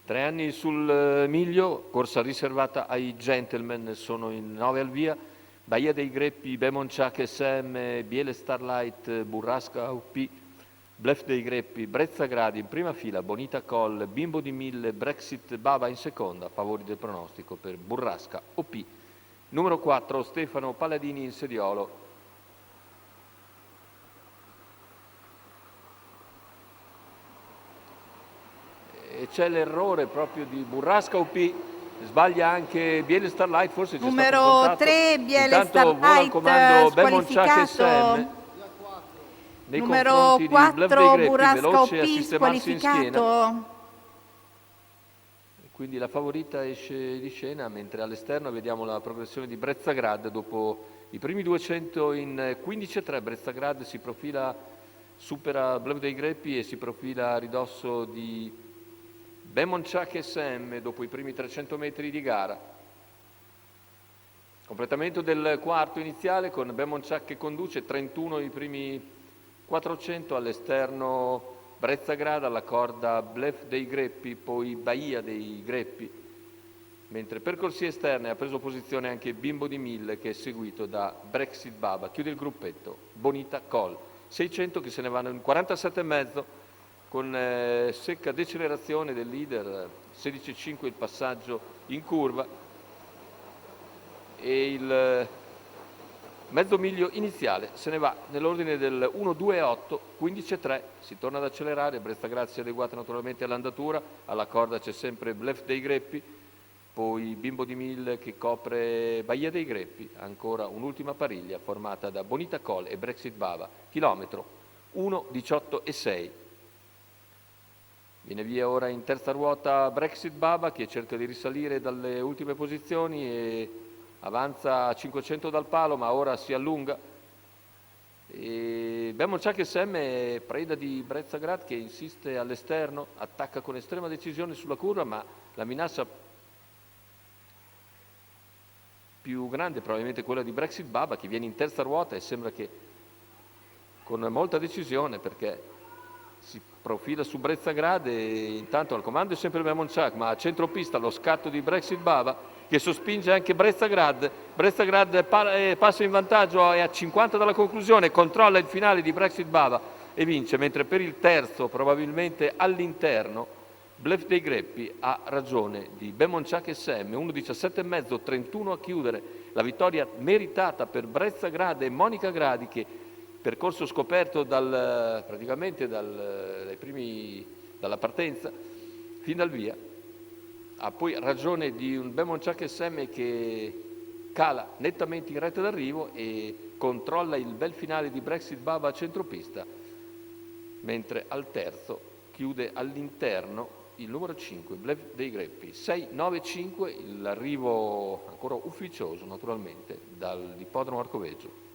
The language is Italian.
3 anni sul miglio, corsa riservata ai gentleman, sono in 9 al via. Baia dei Greppi, Bemonciac SM, Biele Starlight, Burrasca UP, Bluff dei Greppi, Brezza Gradi in prima fila, Bonita Coll, Bimbo di Mille, Brexit Baba in seconda, favori del pronostico per Burrasca OP. Numero 4, Stefano Palladini in sediolo. E c'è l'errore proprio di Burrasca OP, sbaglia anche Biele Starlight, forse c'è stato un Numero contatto. 3, Biele Intanto vola al comando Starlight, Bemonciac SM squalificato. nei Numero confronti di Bluff dei 4, Greppi, Burrasca veloce a OP, sistemarsi in schiena. squalificato. Quindi la favorita esce di scena, mentre all'esterno vediamo la progressione di Brezzagrad. Dopo i primi 200 in 15,3, Brezzagrad si profila, supera Bluff dei Greppi e si profila a ridosso di Bemonciac SM dopo i primi 300 metri di gara. Completamento del quarto iniziale con Bemonciac che conduce, 31 i primi 400, all'esterno Brezzagrad, alla corda Bluff dei Greppi, poi Baia dei Greppi, mentre per corsie esterne ha preso posizione anche Bimbo di Mille che è seguito da Brexit Baba. Chiude il gruppetto Bonita Coll, 600 che se ne vanno in 47,5 con secca decelerazione del leader, 16,5 il passaggio in curva e il mezzo miglio iniziale se ne va nell'ordine del 1,2,8, 15,3, si torna ad accelerare, Brezzagrad si è adeguata naturalmente all'andatura, alla corda c'è sempre Bluff dei Greppi, poi Bimbo di Mille che copre Baia dei Greppi, ancora un'ultima pariglia formata da Bonita Coll e Brexit Baba, chilometro 1,18,6. Viene via ora in terza ruota Brexit Baba che cerca di risalire dalle ultime posizioni e avanza a 500 dal palo, ma ora si allunga. E Bemonciac SM è preda di Brezzagrad che insiste all'esterno, attacca con estrema decisione sulla curva, ma la minaccia più grande è probabilmente quella di Brexit Baba che viene in terza ruota e sembra che con molta decisione, perché si profila su Brezzagrad e intanto al comando è sempre Bemonciac, ma a centropista lo scatto di Brexit Baba che sospinge anche Brezzagrad. Brezzagrad passa in vantaggio, è a 50 dalla conclusione, controlla il finale di Brexit Baba e vince, mentre per il terzo, probabilmente all'interno, Bluff dei Greppi ha ragione di Bemonciac SM, 1,17,5, 31 a chiudere, la vittoria meritata per Brezzagrad e Monica Gradi che percorso scoperto praticamente dalla partenza fin dal via, ha poi ragione di un Bemonciac SM che cala nettamente in retta d'arrivo e controlla il bel finale di Brexit Baba a centropista, mentre al terzo chiude all'interno il numero 5, Bluff dei Greppi, 6,9,5, l'arrivo ancora ufficioso naturalmente dall'ippodromo Arcoveggio.